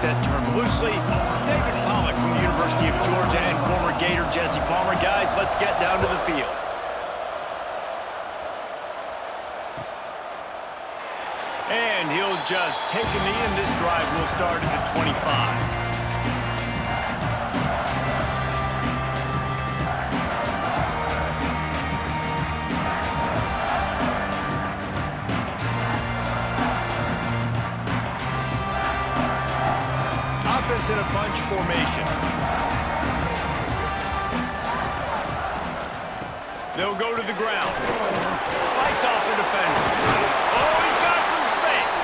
that term loosely. David Pollock from the University of Georgia and former Gator Jesse Palmer. Guys, let's get down to the field. And he'll just take a knee, and this drive will start at the 25. In a bunch formation. They'll go to the ground. Fights off the defender. Oh, he's got some space.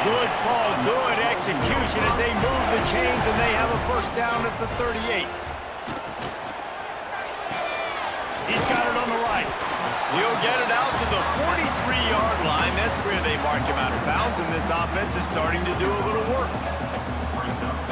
Good call, good execution as they move the chains, and they have a first down at the 38. He's got it on the right. He'll get it out to the 43-yard line. That's where they mark him out of bounds, and this offense is starting to do a little work.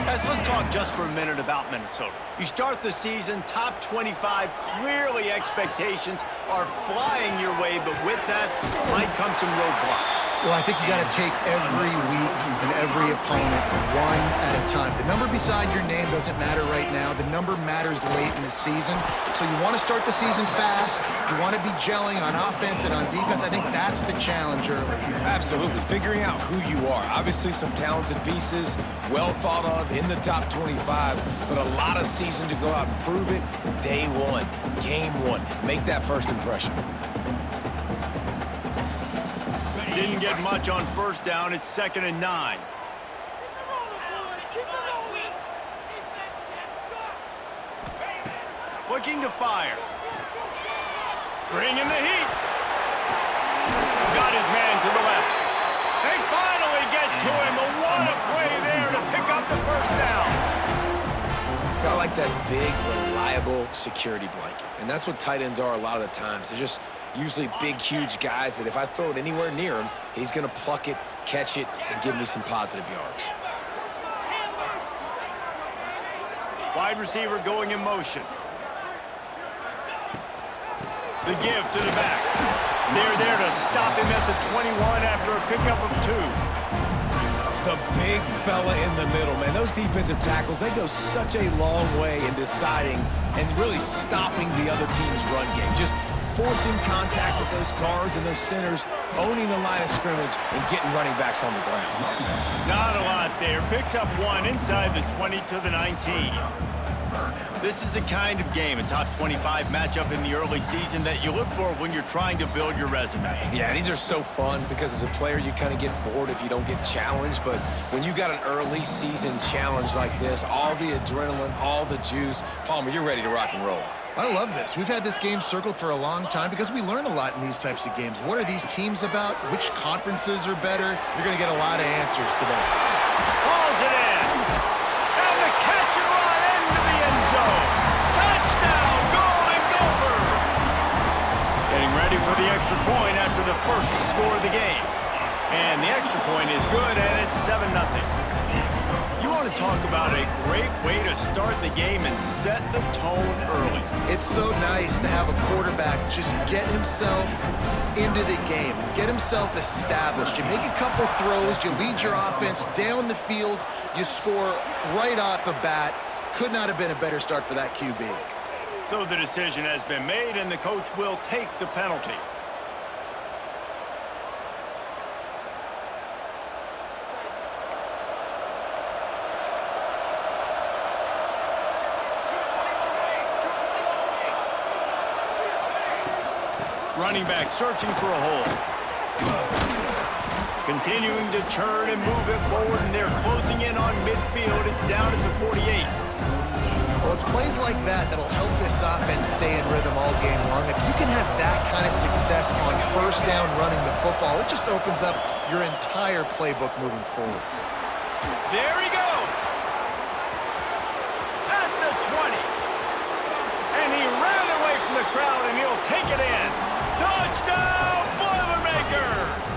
Guys, let's talk just for a minute about Minnesota. You start the season, top 25, clearly expectations are flying your way, but with that might come some roadblocks. Well, I think you got to take every week and every opponent one at a time. The number beside your name doesn't matter right now. The number matters late in the season. So you want to start the season fast. You want to be gelling on offense and on defense. I think that's the challenge early. Absolutely. Figuring out who you are. Obviously, some talented pieces, well thought of in the top 25, but a lot of season to go out and prove it. Day one, game one. Make that first impression. Didn't get much on first down. It's 2nd and 9. Looking to fire. Bringing the heat. Got his man to the left. They finally get to him. But what a play there to pick up the first down. Got like that big, reliable security blanket. And that's what tight ends are a lot of the times. They're just usually big, huge guys that if I throw it anywhere near him, he's going to pluck it, catch it, and give me some positive yards. Wide receiver going in motion. The give to the back. They're there to stop him at the 21 after a pickup of 2. The big fella in the middle, man. Those defensive tackles, they go such a long way in deciding and really stopping the other team's run game. Just forcing contact with those guards and those centers, owning the line of scrimmage, and getting running backs on the ground. Not a lot there. Picks up 1 inside the 20 to the 19. This is the kind of game, a top 25 matchup in the early season that you look for when you're trying to build your resume. Yeah, these are so fun because as a player, you kind of get bored if you don't get challenged. But when you got an early season challenge like this, all the adrenaline, all the juice, Palmer, you're ready to rock and roll. I love this. We've had this game circled for a long time because we learn a lot in these types of games. What are these teams about? Which conferences are better? You're going to get a lot of answers today. Hauls it in. And the catch and run into the end zone. Touchdown, Golden Gophers. Getting ready for the extra point after the first score of the game. And the extra point is good, and it's 7-0. You want to talk about a great way to start the game and set the tone early. It's so nice to have a quarterback just get himself into the game, get himself established. You make a couple throws, you lead your offense down the field, you score right off the bat. Could not have been a better start for that QB. So the decision has been made, and the coach will take the penalty. Running back searching for a hole. Continuing to turn and move it forward, and they're closing in on midfield. It's down at the 48. Well, it's plays like that that'll help this offense stay in rhythm all game long. If you can have that kind of success on first down running the football, it just opens up your entire playbook moving forward. There he goes. At the 20. And he ran away from the crowd, and he'll take it in. Touchdown, Boilermakers!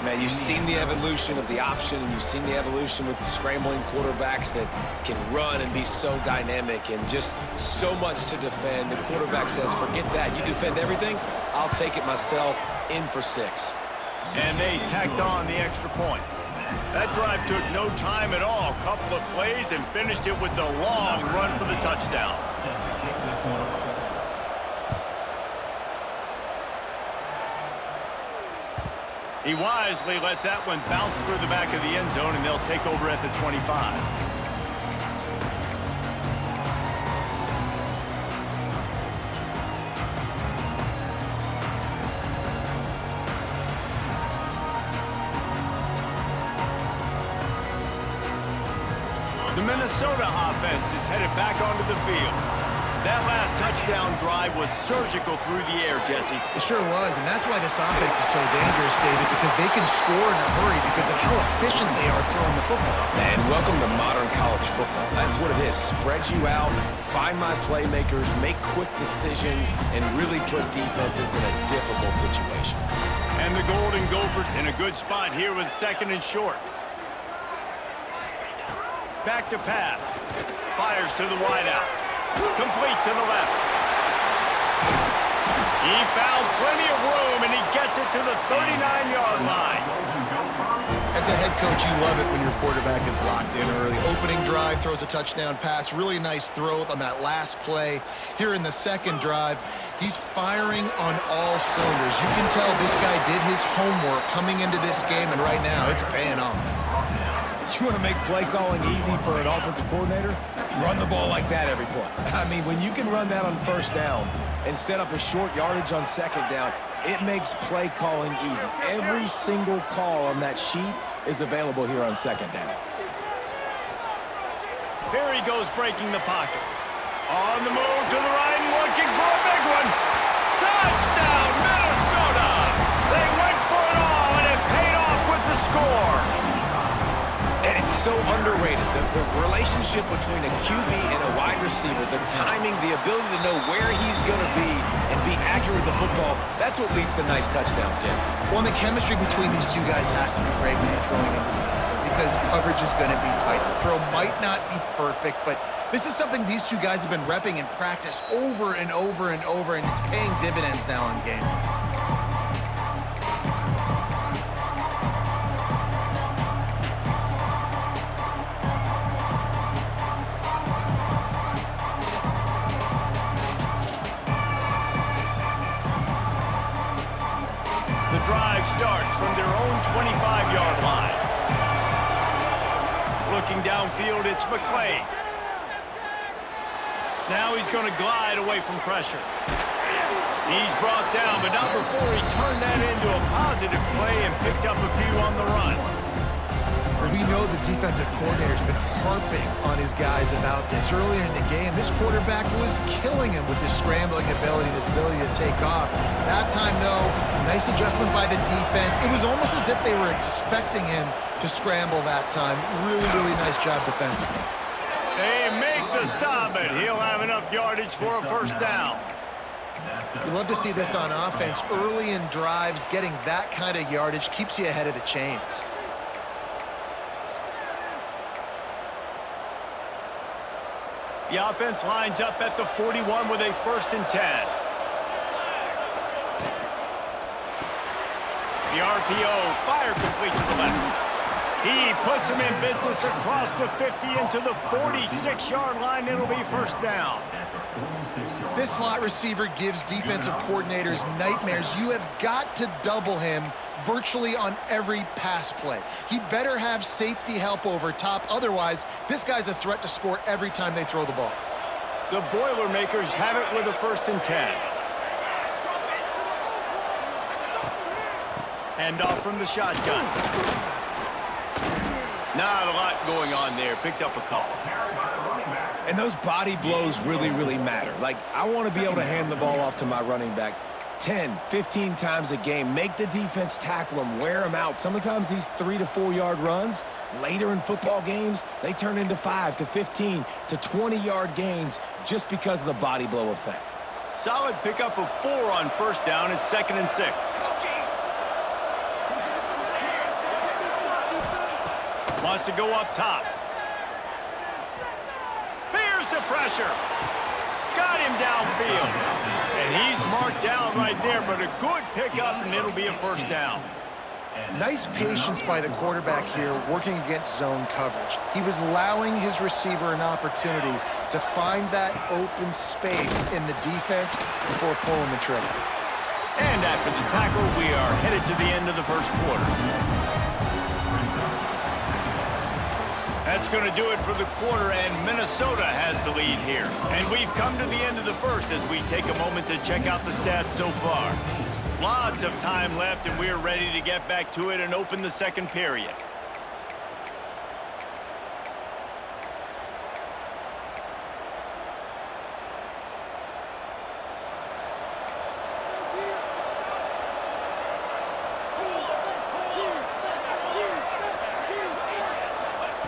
Man, you've seen the evolution of the option, and you've seen the evolution with the scrambling quarterbacks that can run and be so dynamic and just so much to defend. The quarterback says, forget that. You defend everything, I'll take it myself. In for 6. And they tacked on the extra point. That drive took no time at all. Couple of plays and finished it with a long run for the touchdown. He wisely lets that one bounce through the back of the end zone, and they'll take over at the 25. The Minnesota offense is headed back onto the field. That last touchdown drive was surgical through the air, Jesse. It sure was, and that's why this offense is so dangerous, David, because they can score in a hurry because of how efficient they are throwing the football. And welcome to modern college football. That's what it is. Spread you out, find my playmakers, make quick decisions, and really put defenses in a difficult situation. And the Golden Gophers in a good spot here with 2nd and short. Back to pass. Fires to the wideout. Complete to the left. He found plenty of room, and he gets it to the 39-yard line. As a head coach, you love it when your quarterback is locked in early. Opening drive, throws a touchdown pass. Really nice throw on that last play. Here in the 2nd drive, he's firing on all cylinders. You can tell this guy did his homework coming into this game, and right now it's paying off. You want to make play calling easy for an offensive coordinator? Run the ball like that every play. I mean, when you can run that on 1st down and set up a short yardage on 2nd down, it makes play calling easy. Every single call on that sheet is available here on 2nd down. Here he goes, breaking the pocket. On the move to the right and looking for a big one. Touchdown, Minnesota! They went for it all, and it paid off with the score. And it's so underrated. The relationship between a QB and a wide receiver, the timing, the ability to know where he's going to be and be accurate with the football, that's what leads to nice touchdowns, Jesse. Well, and the chemistry between these two guys has to be great when you're throwing into the end zone because coverage is going to be tight. The throw might not be perfect, but this is something these two guys have been repping in practice over and over and over, and it's paying dividends now in game. The drive starts from their own 25-yard line. Looking downfield, it's McClain. Now he's going to glide away from pressure. He's brought down, but not before he turned that into a positive play and picked up a few on the run. We know the defensive coordinator's been harping on his guys about this. Earlier in the game, this quarterback was killing him with his scrambling ability and his ability to take off. That time, though, nice adjustment by the defense. It was almost as if they were expecting him to scramble that time. Really, really nice job defensively. They make the stop, but he'll have enough yardage for a 1st down. You love to see this on offense. Early in drives, getting that kind of yardage keeps you ahead of the chains. The offense lines up at the 41 with a 1st and 10. The RPO, fire complete to the left. He puts him in business across the 50 into the 46-yard line. It'll be 1st down. This slot receiver gives defensive coordinators nightmares. You have got to double him virtually on every pass play. He better have safety help over top. Otherwise, this guy's a threat to score every time they throw the ball. The Boilermakers have it with a 1st and 10. Hand off from the shotgun. Not a lot going on there. Picked up a couple. And those body blows really, really matter. Like, I want to be able to hand the ball off to my running back 10, 15 times a game. Make the defense tackle them, wear them out. Sometimes these 3 to 4 yard runs, later in football games, they turn into 5 to 15 to 20-yard gains just because of the body blow effect. Solid pickup of 4 on 1st down. It's 2nd and 6. Wants to go up top. Here's the pressure. Got him downfield. And he's marked down right there, but a good pickup, and it'll be a 1st down. Nice patience by the quarterback here working against zone coverage. He was allowing his receiver an opportunity to find that open space in the defense before pulling the trigger. And after the tackle, we are headed to the end of the first quarter. That's going to do it for the quarter, and Minnesota has the lead here. And we've come to the end of the first as we take a moment to check out the stats so far. Lots of time left, and we're ready to get back to it and open the second period.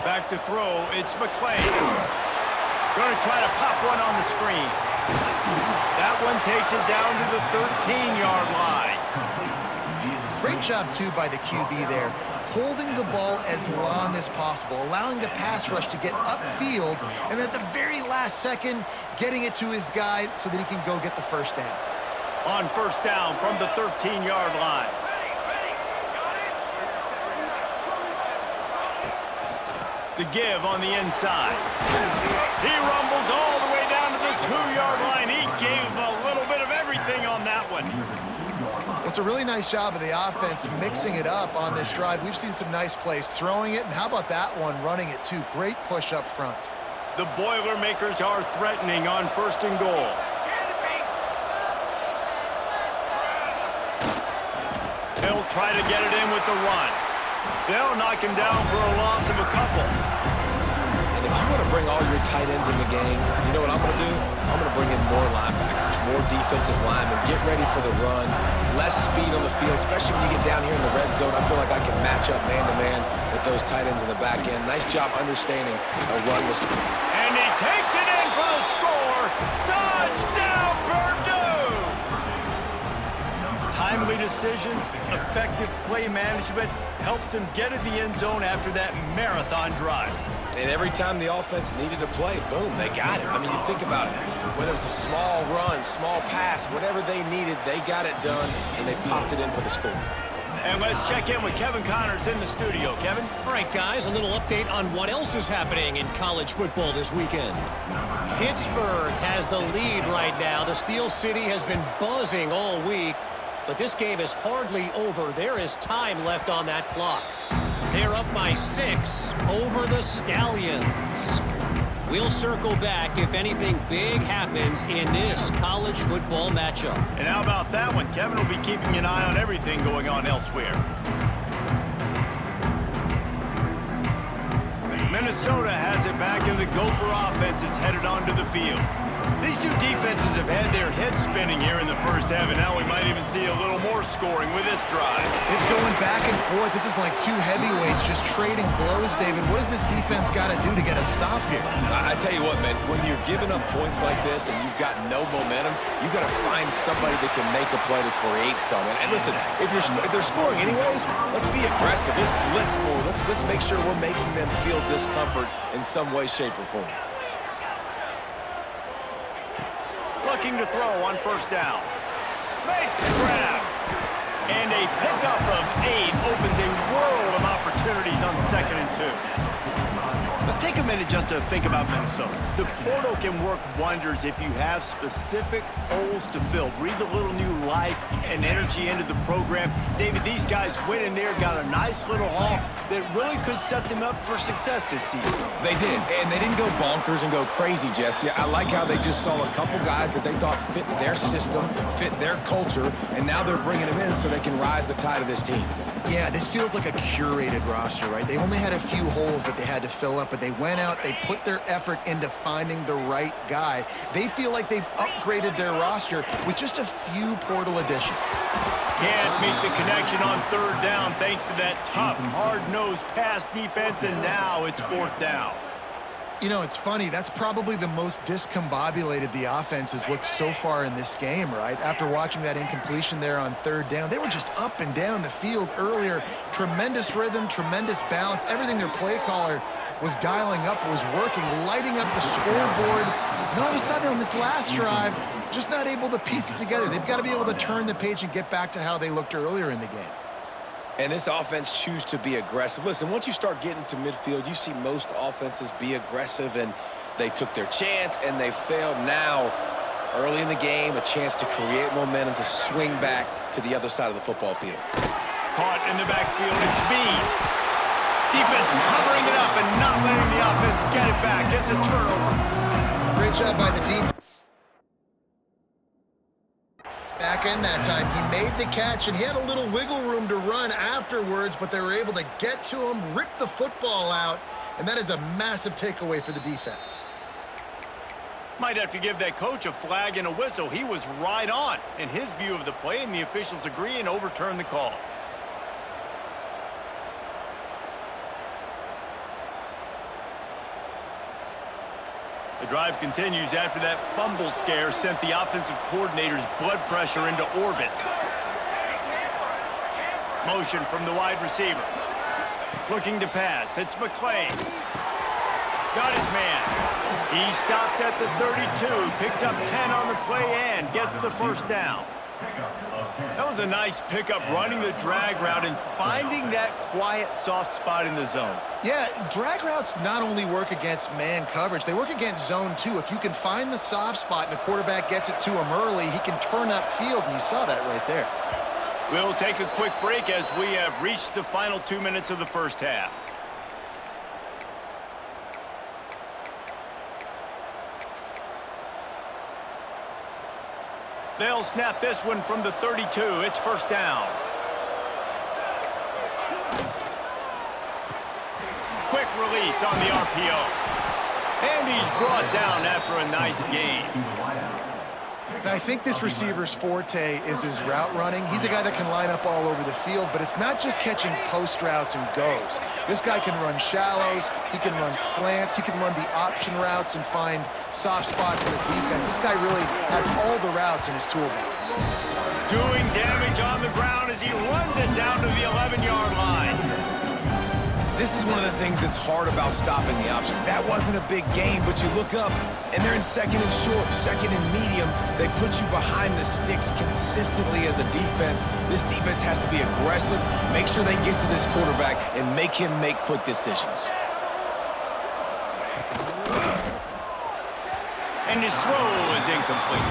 Back to throw, it's McClain. Going to try to pop one on the screen. That one takes it down to the 13-yard line. Great job, too, by the QB there, holding the ball as long as possible, allowing the pass rush to get upfield, and at the very last second, getting it to his guy so that he can go get the first down. On first down from the 13-yard line. The give on the inside. He rumbles all the way down to the 2-yard line. He gave him a little bit of everything on that one. It's a really nice job of the offense mixing it up on this drive. We've seen some nice plays throwing it, and how about that one running it too? Great push up front. The Boilermakers are threatening on first and goal. They'll try to get it in with the run. They'll knock him down for a loss of a couple. And if you want to bring all your tight ends in the game, you know what I'm going to do? I'm going to bring in more linebackers, more defensive linemen, get ready for the run, less speed on the field, especially when you get down here in the red zone. I feel like I can match up man-to-man with those tight ends in the back end. Nice job understanding a run was... And he takes it in for the score. Touchdown, Purdue! Timely decisions, effective play management helps them get in the end zone after that marathon drive. And every time the offense needed to play, boom, they got it. I mean, you think about it. Whether it was a small run, small pass, whatever they needed, they got it done, and they popped it in for the score. And let's check in with Kevin Connors in the studio. Kevin? All right, guys, a little update on what else is happening in college football this weekend. Pittsburgh has the lead right now. The Steel City has been buzzing all week, but this game is hardly over. There is time left on that clock. They're up by 6 over the Stallions. We'll circle back if anything big happens in this college football matchup. And how about that one? Kevin will be keeping an eye on everything going on elsewhere. Minnesota has it back, and the Gopher offense is headed onto the field. These two defenses have had their heads spinning here in the first half, and now we might even see a little more scoring with this drive. It's going back and forth. This is like two heavyweights just trading blows, David. What does this defense got to do to get a stop here? I tell you what, man, when you're giving up points like this and you've got no momentum, you've got to find somebody that can make a play to create something. And listen, if they're scoring anyways, let's be aggressive. Let's blitz more. Let's make sure we're making them feel discomfort in some way, shape, or form. Looking to throw on first down. Makes the grab. And a pickup of 8 opens a world of opportunities on 2nd and 2. Let's take a minute just to think about Minnesota. The portal can work wonders if you have specific holes to fill. Breathe a little new life and energy into the program. David, these guys went in there, got a nice little haul that really could set them up for success this season. They did, and they didn't go bonkers and go crazy, Jesse. I like how they just saw a couple guys that they thought fit their system, fit their culture, and now they're bringing them in so they can rise the tide of this team. Yeah, this feels like a curated roster, right? They only had a few holes that they had to fill up, but they went out, they put their effort into finding the right guy. They feel like they've upgraded their roster with just a few portal additions. Can't make the connection on 3rd down thanks to that tough, hard-nosed pass defense, and now it's 4th down. You know, it's funny. That's probably the most discombobulated the offense has looked so far in this game, right? After watching that incompletion there on 3rd down, they were just up and down the field earlier. Tremendous rhythm, tremendous balance. Everything their play caller was dialing up was working, lighting up the scoreboard. And all of a sudden on this last drive, just not able to piece it together. They've got to be able to turn the page and get back to how they looked earlier in the game. And this offense choose to be aggressive. Listen, once you start getting to midfield, you see most offenses be aggressive, and they took their chance, and they failed. Now, early in the game, a chance to create momentum to swing back to the other side of the football field. Caught in the backfield, it's Speed. Defense covering it up and not letting the offense get it back. It's a turnover. Great job by the defense. Back in that time, he made the catch, and he had a little wiggle room to run afterwards, but they were able to get to him, rip the football out, and that is a massive takeaway for the defense. Might have to give that coach a flag and a whistle. He was right on in his view of the play, and the officials agree and overturn the call. The drive continues after that fumble scare sent the offensive coordinator's blood pressure into orbit. Motion from the wide receiver. Looking to pass. It's McClain. Got his man. He stopped at the 32, picks up 10 on the play and gets the first down. That was a nice pickup, running the drag route and finding that quiet, soft spot in the zone. Yeah, drag routes not only work against man coverage, they work against zone too. If you can find the soft spot and the quarterback gets it to him early, he can turn upfield, and you saw that right there. We'll take a quick break as we have reached the final 2 minutes of the first half. They'll snap this one from the 32. It's first down. Quick release on the RPO. And he's brought down after a nice gain. I think this receiver's forte is his route running. He's a guy that can line up all over the field, but it's not just catching post routes and goes. This guy can run shallows, he can run slants, he can run the option routes and find soft spots in the defense. This guy really has all the routes in his toolbox. Doing damage on the ground as he runs it down to the 11-yard line. This is one of the things that's hard about stopping the option. That wasn't a big game, but you look up, and they're in second and short, second and medium. They put you behind the sticks consistently as a defense. This defense has to be aggressive, make sure they get to this quarterback, and make him make quick decisions. And his throw is incomplete.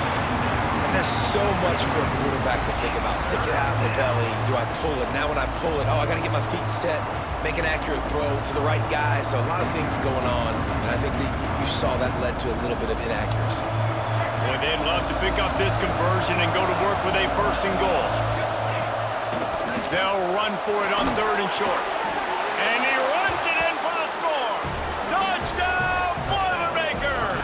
And there's so much for a quarterback to think about. Stick it out in the belly. Do I pull it? Now when I pull it, I got to get my feet set. Make an accurate throw to the right guy. So a lot of things going on, and I think that you saw that led to a little bit of inaccuracy. Boy, they'd love to pick up this conversion and go to work with a first and goal. They'll run for it on third and short. And he runs it in for the score. Touchdown, Boilermakers!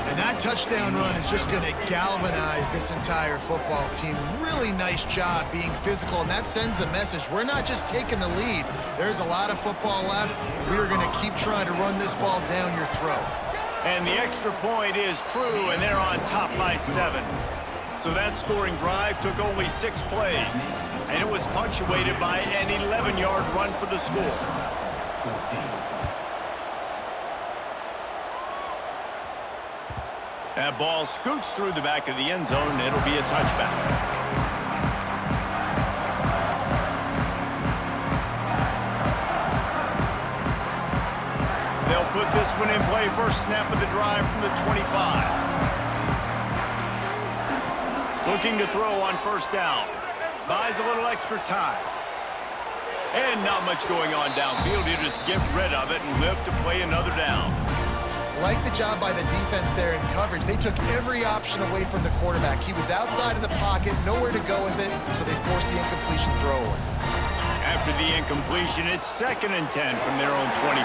And that touchdown run is just going to galvanize this entire football team. Really nice job being physical, and that sends a message. We're not just taking the lead. There's a lot of football left. We are going to keep trying to run this ball down your throat. And the extra point is true, and they're on top by 7. So that scoring drive took only 6 plays, and it was punctuated by an 11-yard run for the score. That ball scoots through the back of the end zone, and it'll be a touchback. They'll put this one in play. First snap of the drive from the 25. Looking to throw on first down. Buys a little extra time. And not much going on downfield. You just get rid of it and live to play another down. Like the job by the defense there in coverage. They took every option away from the quarterback. He was outside of the pocket, nowhere to go with it, so they forced the incompletion throw away. After the incompletion, it's 2nd and 10 from their own 25.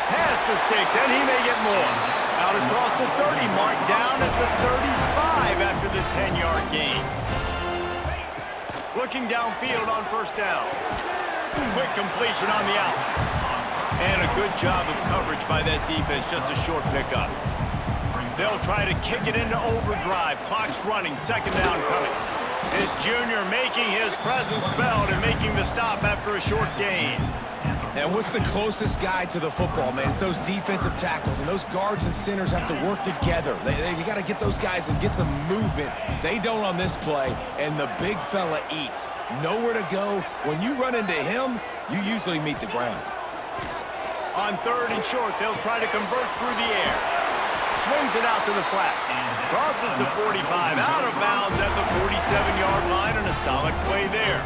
Past the sticks, and he may get more. Out across the 30 mark, down at the 35 after the 10-yard gain. Looking downfield on first down. Quick completion on the out. And a good job of coverage by that defense, just a short pickup. They'll try to kick it into overdrive. Clock's running, 2nd down coming. This junior making his presence felt and making the stop after a short gain. And what's the closest guy to the football, man? It's those defensive tackles, and those guards and centers have to work together. You got to get those guys and get some movement. They don't on this play, and the big fella eats. Nowhere to go. When you run into him, you usually meet the ground. On 3rd and short, they'll try to convert through the air. Swings it out to the flat. Crosses the 45, out of bounds at the 47-yard line, and a solid play there.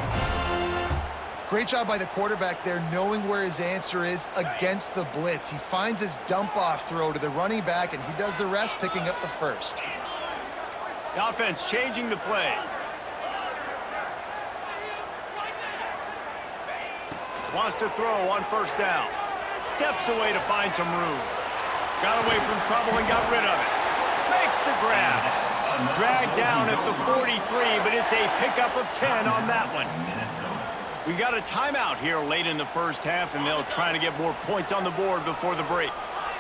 Great job by the quarterback there, knowing where his answer is against the blitz. He finds his dump-off throw to the running back, and he does the rest, picking up the first. The offense changing the play. Wants to throw on 1st down. Steps away to find some room. Got away from trouble and got rid of it. Makes the grab. Dragged down at the 43, but it's a pickup of 10 on that one. We got a timeout here late in the first half, and they'll try to get more points on the board before the break.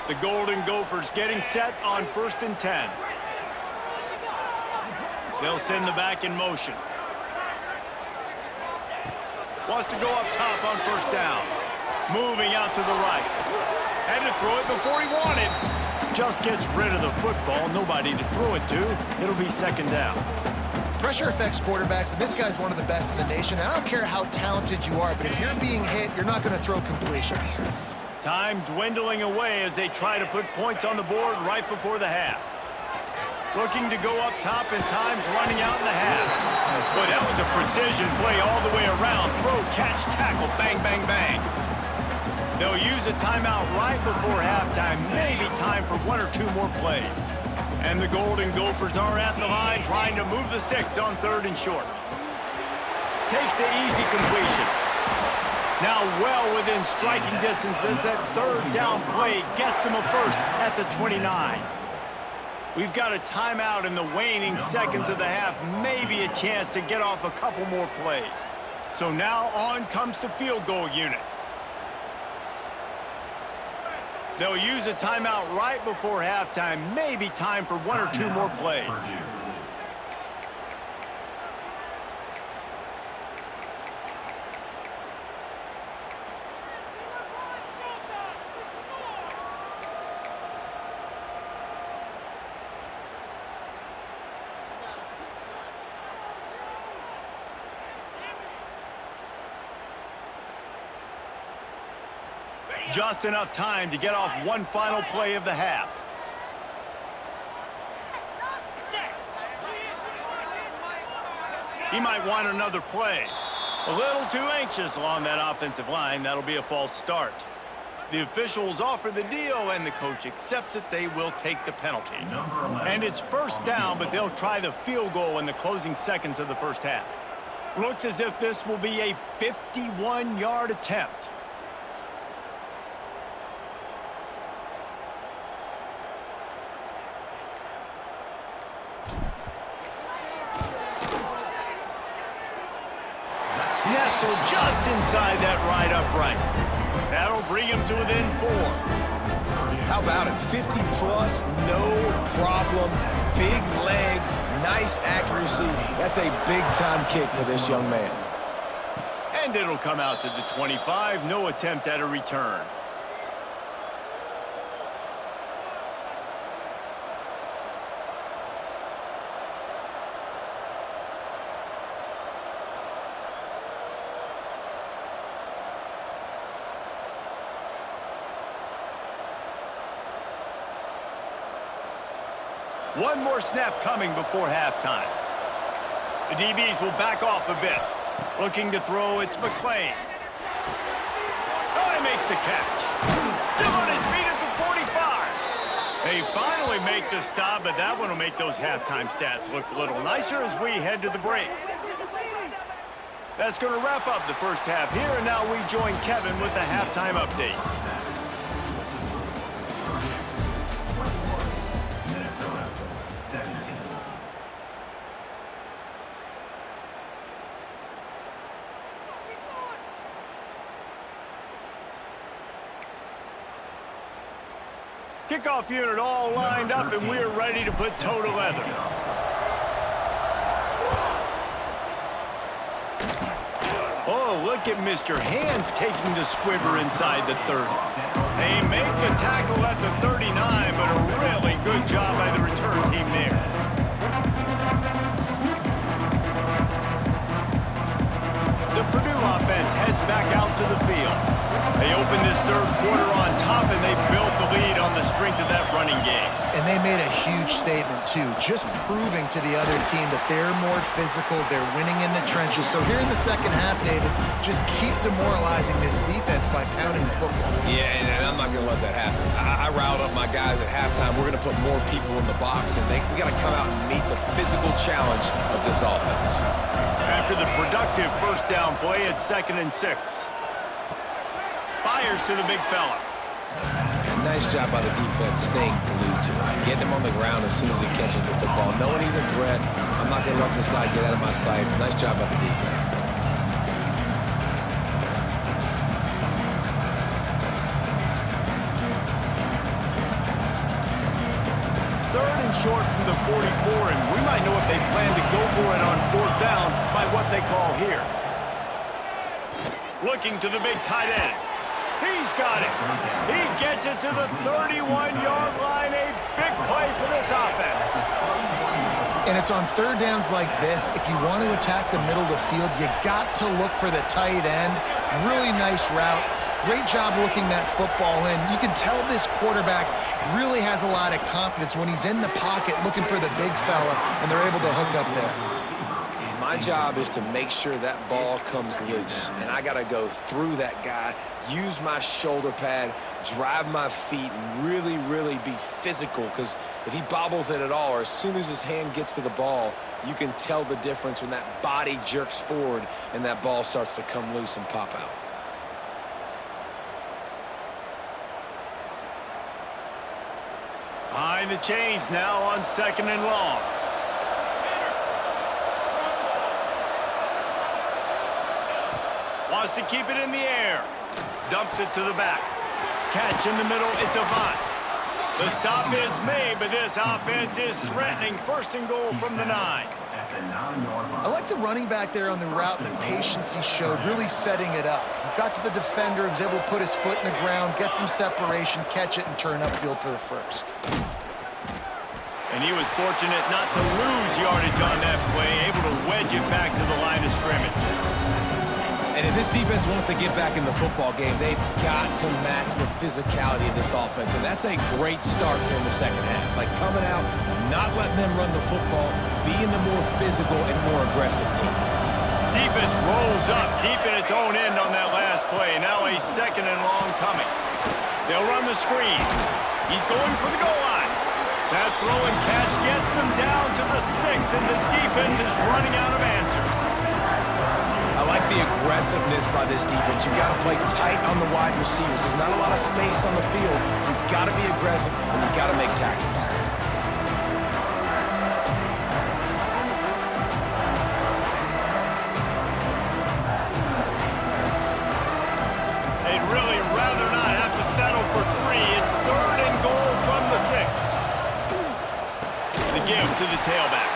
The Golden Gophers getting set on 1st and 10. They'll send the back in motion. Wants to go up top on 1st down. Moving out to the right. Had to throw it before he wanted. Just gets rid of the football. Nobody to throw it to. It'll be 2nd down. Pressure affects quarterbacks, and this guy's one of the best in the nation. I don't care how talented you are, but if you're being hit, you're not going to throw completions. Time dwindling away as they try to put points on the board right before the half. Looking to go up top, and time's running out in the half. But that was a precision play all the way around. Throw, catch, tackle, bang, bang, bang. They'll use a timeout right before halftime. Maybe time for 1 or 2 more plays. And the Golden Gophers are at the line trying to move the sticks on 3rd and short. Takes the easy completion. Now well within striking distance as that 3rd down play gets them a first at the 29. We've got a timeout in the waning seconds of the half. Maybe a chance to get off a couple more plays. So now on comes the field goal unit. They'll use a timeout right before halftime. Maybe time for 1 or 2 more plays. Just enough time to get off one final play of the half. He might want another play. A little too anxious along that offensive line. That'll be a false start. The officials offer the deal, and the coach accepts it. They will take the penalty. And it's 1st down, but they'll try the field goal in the closing seconds of the first half. Looks as if this will be a 51-yard attempt. Nestled just inside that right upright. That'll bring him to within 4. How about it? 50-plus, no problem. Big leg, nice accuracy. That's a big-time kick for this young man. And it'll come out to the 25. No attempt at a return. One more snap coming before halftime. The DBs will back off a bit. Looking to throw, it's McClain. Oh, he makes the catch. Still on his feet at the 45. They finally make the stop, but that one will make those halftime stats look a little nicer as we head to the break. That's going to wrap up the first half here, and now we join Kevin with the halftime update. Kickoff unit all lined up, and we're ready to put toe to leather. Oh, look at Mr. Hands taking the squibber inside the 30. They make the tackle at the 39, but a really good job by the return team there. The Purdue offense heads back out to the field. They open this third quarter on top, and they built the lead on the strength of that running game. And they made a huge statement, too, just proving to the other team that they're more physical, they're winning in the trenches. So here in the second half, David, just keep demoralizing this defense by pounding the football. Yeah, and I'm not going to let that happen. I riled up my guys at halftime. We're going to put more people in the box, and we got to come out and meet the physical challenge of this offense. After the productive first down play, it's 2nd and 6. Fires to the big fella. And nice job by the defense staying glued to him, getting him on the ground as soon as he catches the football, knowing he's a threat. I'm not going to let this guy get out of my sights. Nice job by the defense. Third and short from the 44, and we might know if they plan to go for it on 4th down by what they call here. Looking to the big tight end. He's got it. He gets it to the 31-yard line. A big play for this offense. And it's on third downs like this. If you want to attack the middle of the field, you got to look for the tight end. Really nice route. Great job looking that football in. You can tell this quarterback really has a lot of confidence when he's in the pocket looking for the big fella, and they're able to hook up there. My job is to make sure that ball comes loose, and I got to go through that guy, use my shoulder pad, drive my feet, and really, really be physical, because if he bobbles it at all, or as soon as his hand gets to the ball, you can tell the difference when that body jerks forward and that ball starts to come loose and pop out. Behind the chains now on 2nd and long. Wants to keep it in the air. Dumps it to the back. Catch in the middle. It's Avant. The stop is made, but this offense is threatening. 1st and goal from the 9. I like the running back there on the route and the patience he showed, really setting it up. He got to the defender and was able to put his foot in the ground, get some separation, catch it, and turn upfield for the 1st. And he was fortunate not to lose yardage on that play, able to wedge it back to the line of scrimmage. And if this defense wants to get back in the football game, they've got to match the physicality of this offense. And that's a great start here in the second half. Like coming out, not letting them run the football, being the more physical and more aggressive team. Defense rolls up deep in its own end on that last play. Now a 2nd and long coming. They'll run the screen. He's going for the goal line. That throw and catch gets them down to the 6, and the defense is running out of answers. I like the aggressiveness by this defense. You've got to play tight on the wide receivers. There's not a lot of space on the field. You've got to be aggressive, and you've got to make tackles. They'd really rather not have to settle for 3. It's 3rd and goal from the 6. The give to the tailback.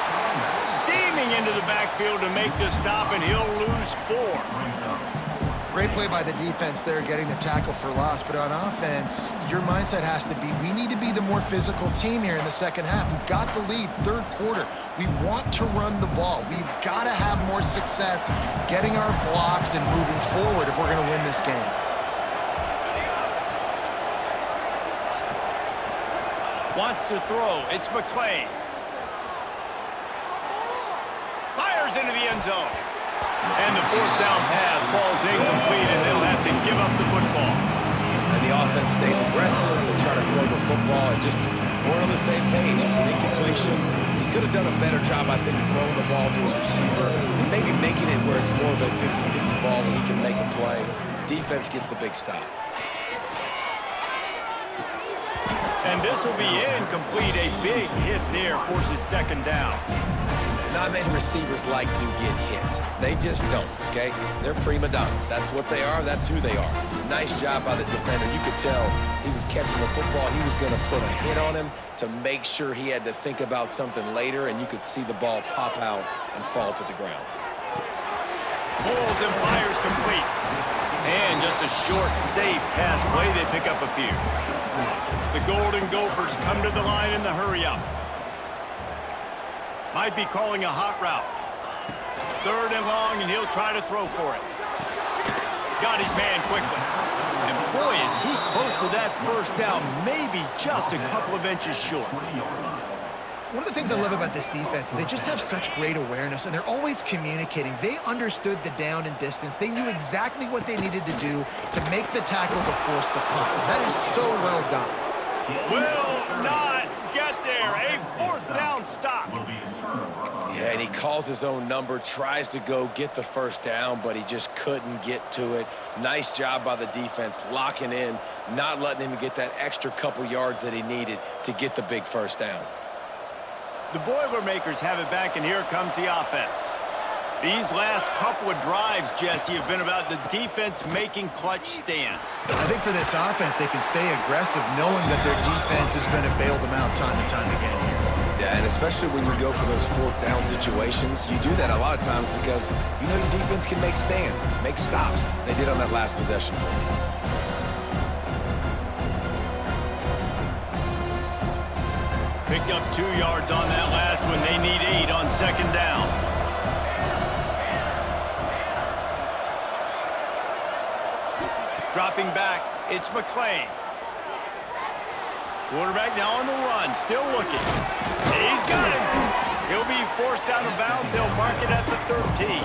Steaming into the backfield to make the stop, and he'll lose 4. Great play by the defense there, getting the tackle for loss. But on offense, your mindset has to be, we need to be the more physical team here in the second half. We've got the lead, third quarter. We want to run the ball. We've got to have more success getting our blocks and moving forward if we're going to win this game. Wants to throw. It's McClain. Fires into the end zone. And the 4th down pass falls incomplete, and they'll have to give up the football. And the offense stays aggressive. They try to throw the football and just weren't on the same page. It was an incompletion. He could have done a better job, I think, throwing the ball to his receiver and maybe making it where it's more of a 50-50 ball where he can make a play. Defense gets the big stop. And this will be incomplete. A big hit there forces 2nd down. Not many receivers like to get hit. They just don't, okay? They're prima donnas. That's what they are. That's who they are. Nice job by the defender. You could tell he was catching the football. He was going to put a hit on him to make sure he had to think about something later, and you could see the ball pop out and fall to the ground. Pulls and fires complete. And just a short, safe pass play. They pick up a few. The Golden Gophers come to the line in the hurry-up. Might be calling a hot route. 3rd and long, and he'll try to throw for it. Got his man quickly. And boy, is he close to that first down. Maybe just a couple of inches short. One of the things I love about this defense is they just have such great awareness, and they're always communicating. They understood the down and distance. They knew exactly what they needed to do to make the tackle to force the punt. That is so well done. Will not get there. A 4th down stop. Yeah, and he calls his own number, tries to go get the first down, but he just couldn't get to it. Nice job by the defense, locking in, not letting him get that extra couple yards that he needed to get the big first down. The Boilermakers have it back, and here comes the offense. These last couple of drives, Jesse, have been about the defense making clutch stand. I think for this offense, they can stay aggressive knowing that their defense is going to bail them out time and time again here. Yeah, and especially when you go for those 4th down situations, you do that a lot of times because you know your defense can make stands, make stops. They did on that last possession for you. Picked up 2 yards on that last one. They need 8 on 2nd down. Dropping back, it's McClain. Quarterback now on the run, still looking. He's got him. He'll be forced out of bounds. They'll mark it at the 13.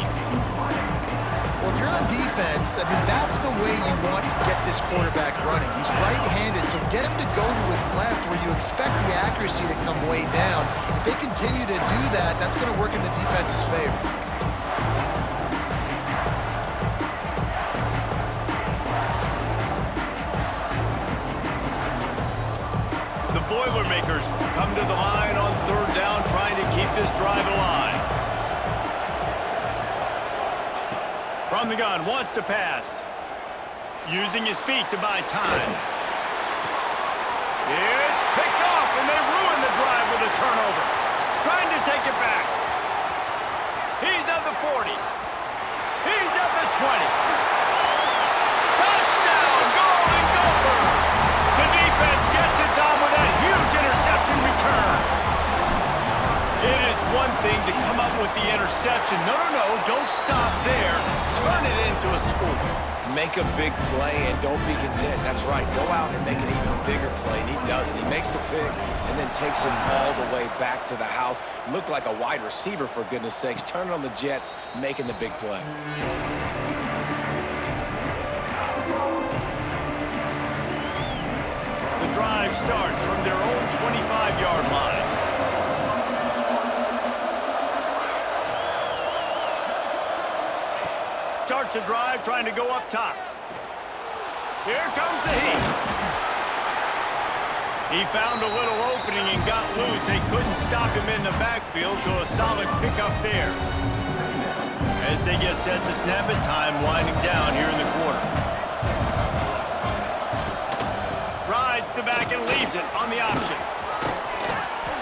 Well, if you're on defense, I mean, that's the way you want to get this quarterback running. He's right-handed, so get him to go to his left where you expect the accuracy to come way down. If they continue to do that, that's going to work in the defense's favor. The Boilermakers come to the line on 3rd down, trying to keep this drive alive. From the gun, wants to pass. Using his feet to buy time. It's picked off, and they ruin the drive with a turnover. Trying to take it back. He's at the 40. He's at the 20. Touchdown, Golden Gophers! The defense gets it done with a huge interception return. It is one thing to come up with the interception. No, don't stop there. Turn it into a score. Make a big play and don't be content. That's right. Go out and make an even bigger play, and he does it. He makes the pick and then takes it all the way back to the house. Looked like a wide receiver, for goodness sakes. Turn it on the Jets, making the big play. The drive starts from their own 25-yard line. Starts a drive trying to go up top. Here comes the heat. He found a little opening and got loose. They couldn't stop him in the backfield, so a solid pickup there. As they get set to snap it, time winding down here in the quarter. Rides the back and leaves it on the option.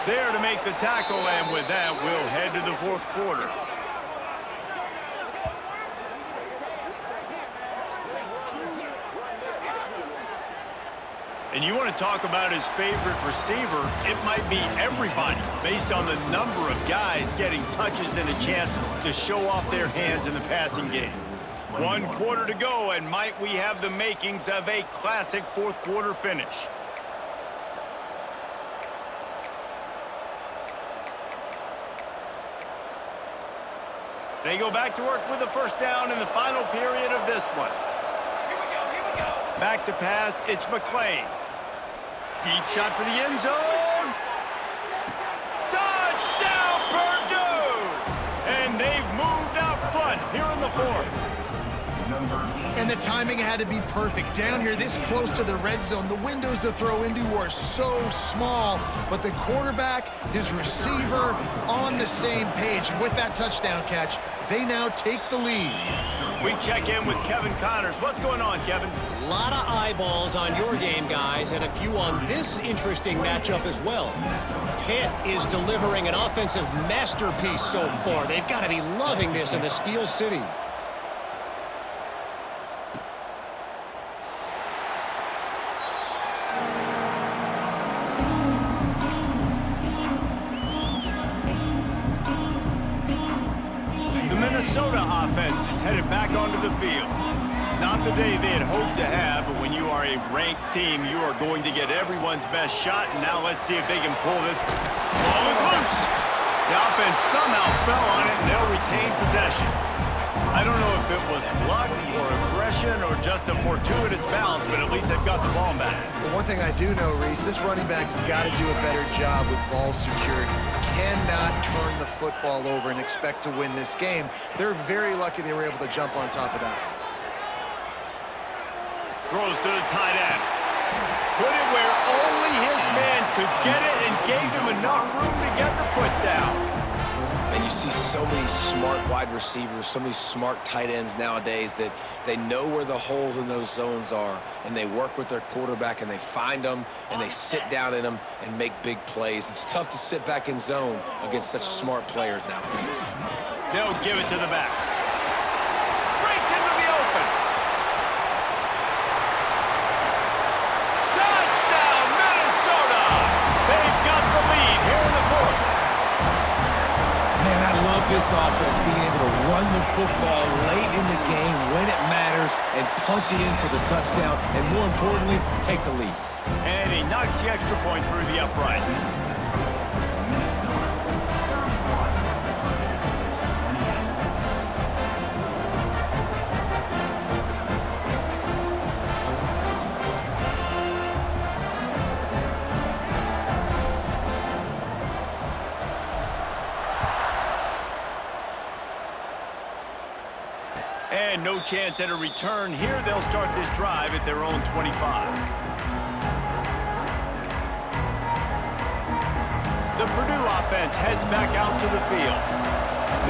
There to make the tackle, and with that, we'll head to the 4th quarter. And you want to talk about his favorite receiver, it might be everybody based on the number of guys getting touches and a chance to show off their hands in the passing game. 1 quarter to go, and might we have the makings of a classic 4th quarter finish. They go back to work with the first down in the final period of this one. Back to pass, it's McClain. Deep shot for the end zone. Touchdown, Purdue! And they've moved out front here in the 4th. And the timing had to be perfect. Down here, this close to the red zone, the windows to throw into are so small, but the quarterback, his receiver, on the same page. And with that touchdown catch, they now take the lead. We check in with Kevin Connors. What's going on, Kevin? A lot of eyeballs on your game, guys, and a few on this interesting matchup as well. Pitt is delivering an offensive masterpiece so far. They've got to be loving this in the Steel City. Minnesota offense is headed back onto the field. Not the day they had hoped to have, but when you are a ranked team, you are going to get everyone's best shot. And now let's see if they can pull this. Ball is loose. The offense somehow fell on it, and they'll retain possession. I don't know if it was luck or aggression or just a fortuitous bounce, but at least they've got the ball back. Well, one thing I do know, Reese, this running back has got to do a better job with ball security. Cannot turn the football over and expect to win this game. They're very lucky they were able to jump on top of that. Throws to the tight end. Put it where only his man could get it and gave him enough room to get the foot down. And you see so many smart wide receivers, so many smart tight ends nowadays that they know where the holes in those zones are, and they work with their quarterback, and they find them, and they sit down in them and make big plays. It's tough to sit back in zone against such smart players nowadays. They'll give it to the back. Breaks into the open. Touchdown, Minnesota! They've got the lead here in the fourth. Man, I love this offense being able to run the football late in the game when it matters and punch it in for the touchdown, and more importantly, take the lead. And he knocks the extra point through the uprights. And no chance at a return here. They'll start this drive at their own 25. The Purdue offense heads back out to the field.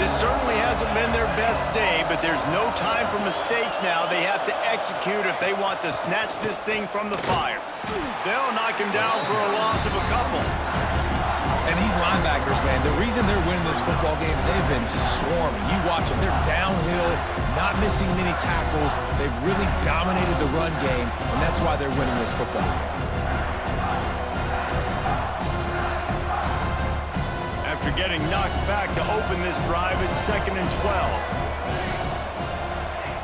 This certainly hasn't been their best day, but there's no time for mistakes now. They have to execute if they want to snatch this thing from the fire. They'll knock him down for a loss of a couple. And these linebackers, man, the reason they're winning this football game is they've been swarming. You watch them. They're downhill, not missing many tackles. They've really dominated the run game, and that's why they're winning this football game. After getting knocked back to open this drive, it's 2nd and 12.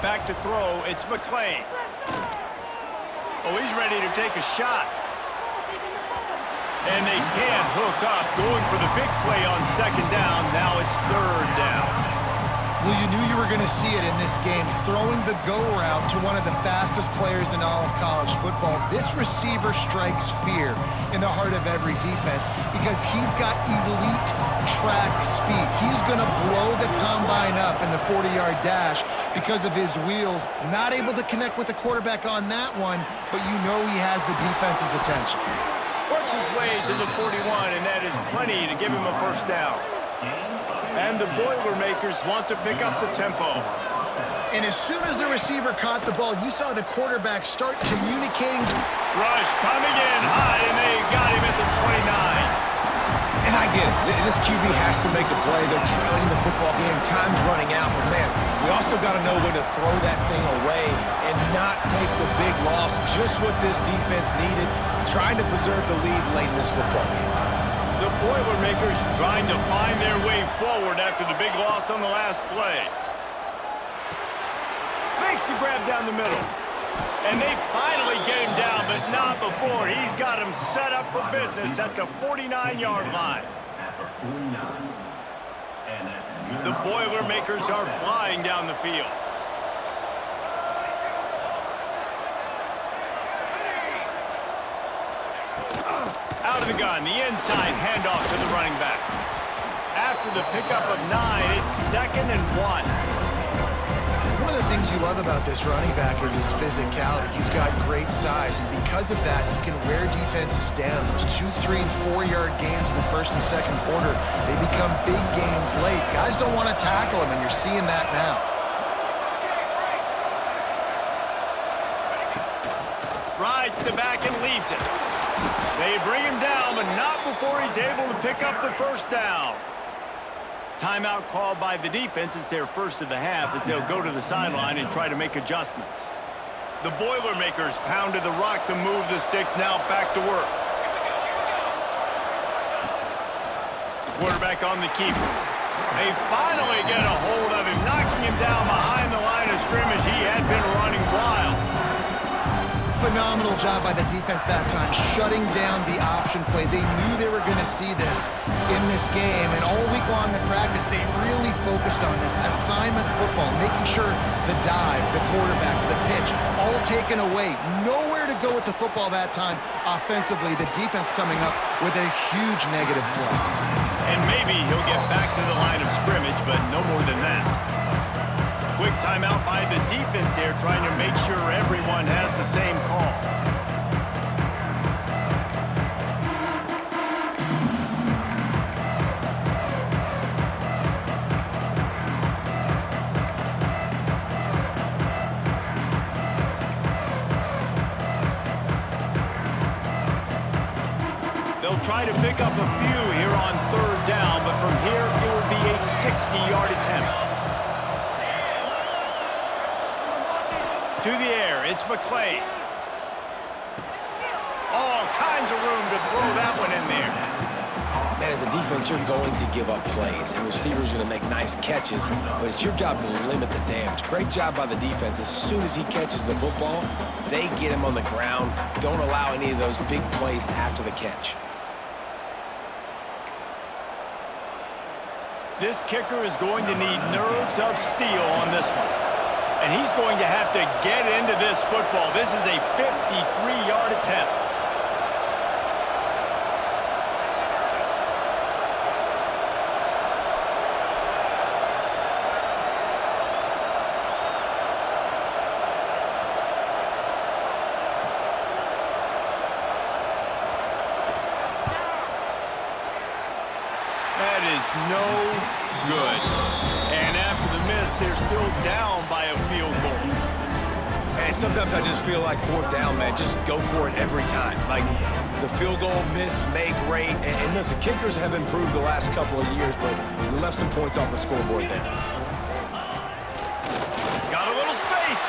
Back to throw, it's McClain. Oh, he's ready to take a shot. And they can't hook up, going for the big play on 2nd down. Now it's 3rd down. Well, you knew you were going to see it in this game, throwing the go route to one of the fastest players in all of college football. This receiver strikes fear in the heart of every defense because he's got elite track speed. He's going to blow the combine up in the 40-yard dash because of his wheels. Not able to connect with the quarterback on that one, but you know he has the defense's attention. Works his way to the 41, and that is plenty to give him a 1st down. And the Boilermakers want to pick up the tempo. And as soon as the receiver caught the ball, you saw the quarterback start communicating. Rush coming in high, and they got him at the 29. And I get it. This QB has to make a play. They're trailing in the football game. Time's running out. But, man, we also got to know when to throw that thing away and not take the big loss. Just what this defense needed, trying to preserve the lead late in this football game. The Boilermakers trying to find their way forward after the big loss on the last play. Makes the grab down the middle. And they finally get him down, but not before. He's got him set up for business at the 49-yard line. The Boilermakers are flying down the field. Out of the gun, the inside handoff to the running back. After the pickup of 9, it's 2nd and 1. One of the things you love about this running back is his physicality. He's got great size, and because of that, he can wear defenses down. Those 2-, 3-, and 4-yard gains in the 1st and 2nd quarter, they become big gains late. Guys don't want to tackle him, and you're seeing that now. Rides the back and leaves it. They bring him down, but not before he's able to pick up the 1st down. Timeout called by the defense. It's their 1st of the half as they'll go to the sideline and try to make adjustments. The Boilermakers pounded the rock to move the sticks. Now back to work. Quarterback on the keeper. They finally get a hold of him, knocking him down behind the line of scrimmage. He had been running wild. Phenomenal job by the defense that time, shutting down the option play. They knew they were going to see this in this game, and all week long in practice, they really focused on this assignment football, making sure the dive, the quarterback, the pitch, all taken away. Nowhere to go with the football that time offensively. The defense coming up with a huge negative play. And maybe he'll get back to the line of scrimmage, but no more than that. Quick timeout by the defense there, trying to make sure everyone has the same call. They'll try to pick up a few here on third down, but from here it will be a 60-yard attempt. To the air, it's McClain. All kinds of room to throw that one in there. Man, as a defense, you're going to give up plays, and receivers are going to make nice catches, but it's your job to limit the damage. Great job by the defense. As soon as he catches the football, they get him on the ground. Don't allow any of those big plays after the catch. This kicker is going to need nerves of steel on this one. And he's going to have to get into this football. This is a 53-yard attempt. That is no good. And after the miss, they're still down by a field goal. And sometimes I just feel like fourth down, man, just go for it every time. Like the field goal miss, make great. And listen, kickers have improved the last couple of years, but we left some points off the scoreboard there. Got a little space.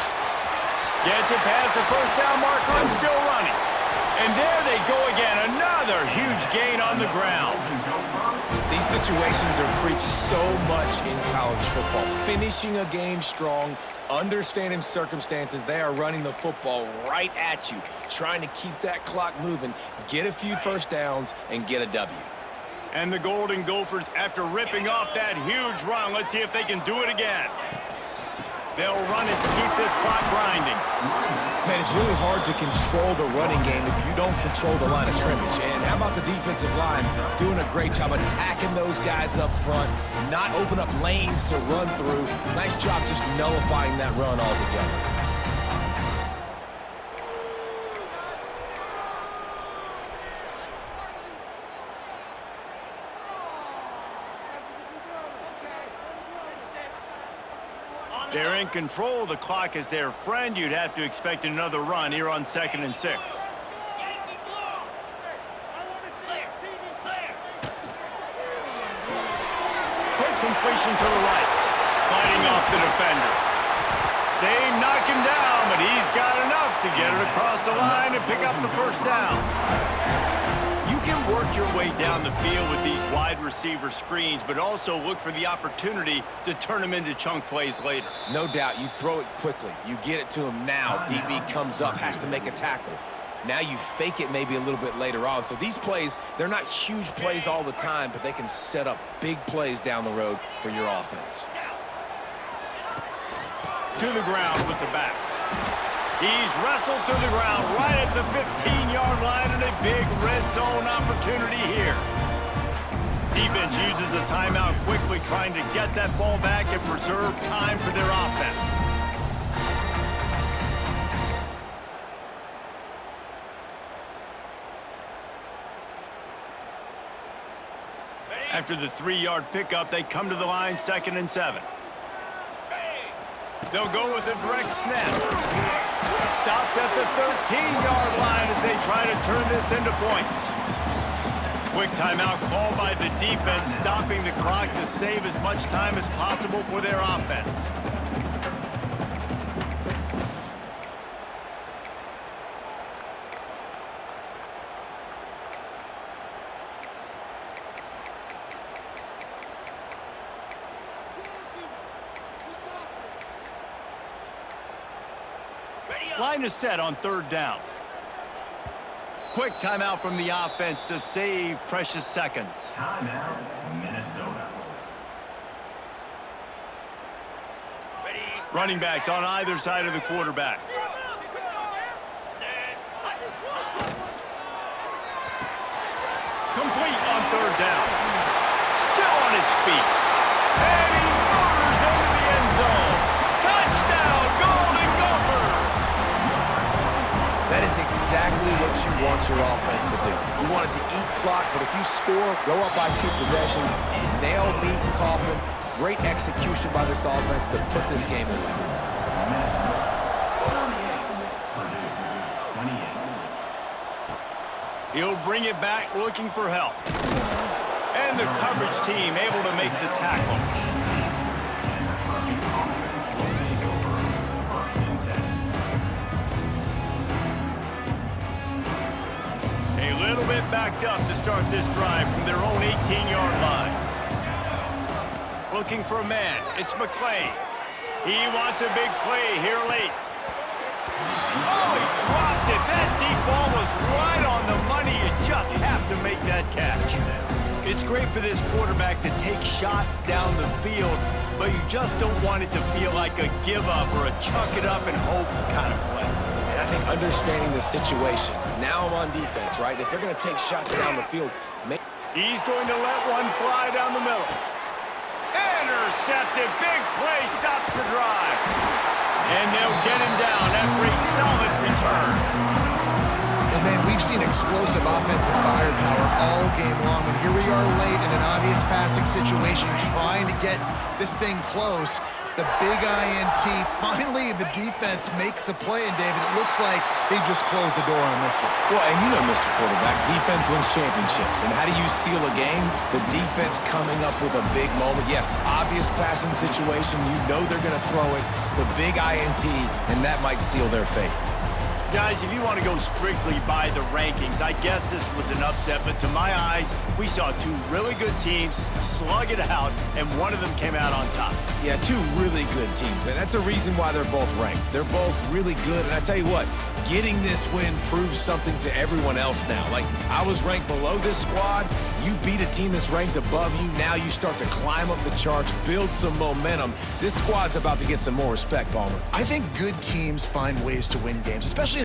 Gets it past the first down marker and still running. And there they go again. Another huge gain on the ground. These situations are preached so much in college football. Finishing a game strong, understanding circumstances. They are running the football right at you, trying to keep that clock moving, get a few first downs, and get a W. And the Golden Gophers, after ripping off that huge run, let's see if they can do it again. They'll run it to keep this clock grinding. Man, it's really hard to control the running game if you don't control the line of scrimmage. And how about the defensive line doing a great job attacking those guys up front, not open up lanes to run through. Nice job just nullifying that run altogether. They're in control. The clock is their friend. You'd have to expect another run here on 2nd and 6. Quick completion to the right. Fighting off the defender. They knock him down, but he's got enough to get it across the line and pick up the first down. You can work your way down the field with these wide receiver screens, but also look for the opportunity to turn them into chunk plays later. No doubt, you throw it quickly. You get it to him now. DB comes up, has to make a tackle. Now you fake it maybe a little bit later on. So these plays, they're not huge plays all the time, but they can set up big plays down the road for your offense. To the ground with the back. He's wrestled to the ground right at the 15-yard line, and a big red zone opportunity here. Defense uses a timeout quickly, trying to get that ball back and preserve time for their offense. After the 3-yard pickup, they come to the line 2nd and 7. They'll go with a direct snap. Stopped at the 13-yard line as they try to turn this into points. Quick timeout called by the defense, stopping the clock to save as much time as possible for their offense. Line is set on 3rd down. Quick timeout from the offense to save precious seconds. Timeout, Minnesota. Running backs on either side of the quarterback. Complete on 3rd down. Still on his feet. And he murders into the end zone. Touchdown, Golden Gophers! That is exactly what you want your offense to do. You want it to eat clock, but if you score, go up by 2 possessions, nail, meet, coffin. Great execution by this offense to put this game away. He'll bring it back looking for help. And the coverage team able to make the tackle. A little bit backed up to start this drive from their own 18-yard line. Looking for a man. It's McClain. He wants a big play here late. Oh, he dropped it. That deep ball was right on the money. You just have to make that catch. It's great for this quarterback to take shots down the field, but you just don't want it to feel like a give-up or a chuck it up and hope kind of play. And I think understanding the situation, now I'm on defense, right? If they're going to take shots down the field, he's going to let one fly down the middle. Intercepted. Big play stops the drive. And they'll get him down after a solid return. Well, man, we've seen explosive offensive firepower all game long, and here we are late in an obvious passing situation trying to get this thing close. The big INT. Finally, the defense makes a play, and David, it looks like they just closed the door on this one. well, and you know, Mr. Quarterback, defense wins championships. And how do you seal a game? The defense coming up with a big moment. Yes, obvious passing situation. You know they're going to throw it. The big INT, and that might seal their fate. Guys, if you want to go strictly by the rankings, I guess this was an upset, but to my eyes, we saw 2 really good teams slug it out, and one of them came out on top. Yeah, 2 really good teams, and that's a reason why they're both ranked. They're both really good, and I tell you what, getting this win proves something to everyone else now. Like, I was ranked below this squad. You beat a team that's ranked above you. Now you start to climb up the charts, build some momentum. This squad's about to get some more respect, Palmer. I think good teams find ways to win games, especially